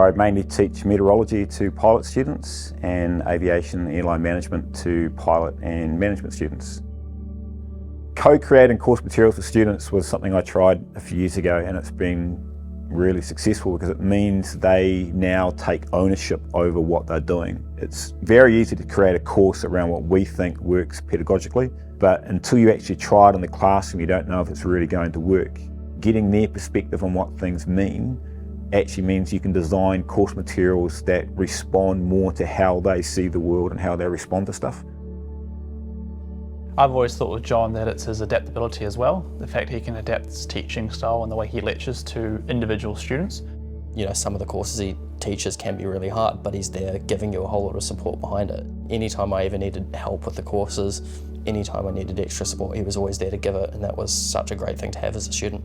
I mainly teach meteorology to pilot students and aviation and airline management to pilot and management students. Co-creating course materials for students was something I tried a few years ago, and it's been really successful because it means they now take ownership over what they're doing. It's very easy to create a course around what we think works pedagogically, but until you actually try it in the classroom, you don't know if it's really going to work. Getting their perspective on what things mean actually means you can design course materials that respond more to how they see the world and how they respond to stuff. I've always thought with John that it's his adaptability as well, the fact he can adapt his teaching style and the way he lectures to individual students. You know, some of the courses he teaches can be really hard, but he's there giving you a whole lot of support behind it. Anytime I ever needed help with the courses, anytime I needed extra support, he was always there to give it, and that was such a great thing to have as a student.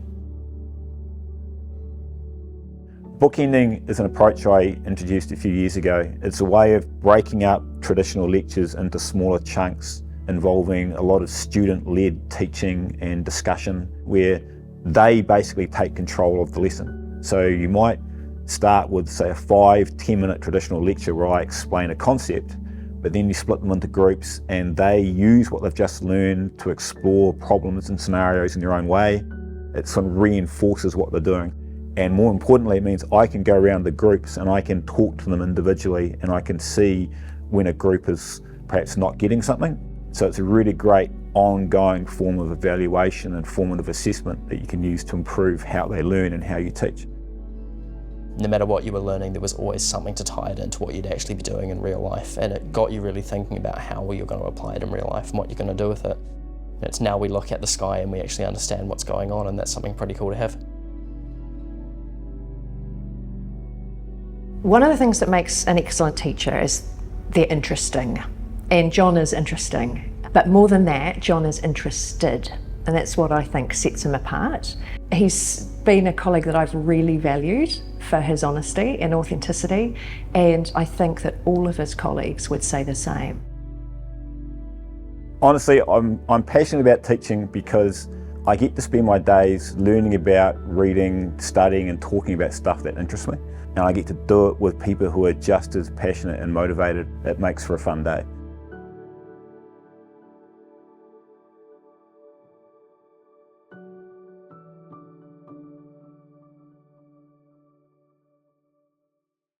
Bookending is an approach I introduced a few years ago. It's a way of breaking up traditional lectures into smaller chunks, involving a lot of student-led teaching and discussion where they basically take control of the lesson. So you might start with, say, a 5-10 minute traditional lecture where I explain a concept, but then you split them into groups and they use what they've just learned to explore problems and scenarios in their own way. It sort of reinforces what they're doing. And more importantly, it means I can go around the groups and I can talk to them individually, and I can see when a group is perhaps not getting something. So it's a really great ongoing form of evaluation and formative assessment that you can use to improve how they learn and how you teach. No matter what you were learning, there was always something to tie it into what you'd actually be doing in real life, and it got you really thinking about how you're going to apply it in real life and what you're going to do with it. And it's now we look at the sky and we actually understand what's going on, and that's something pretty cool to have. One of the things that makes an excellent teacher is they're interesting. And John is interesting, but more than that, John is interested, and that's what I think sets him apart. He's been a colleague that I've really valued for his honesty and authenticity, and I think that all of his colleagues would say the same. Honestly, I'm passionate about teaching because I get to spend my days learning about reading, studying and talking about stuff that interests me, and I get to do it with people who are just as passionate and motivated. It makes for a fun day.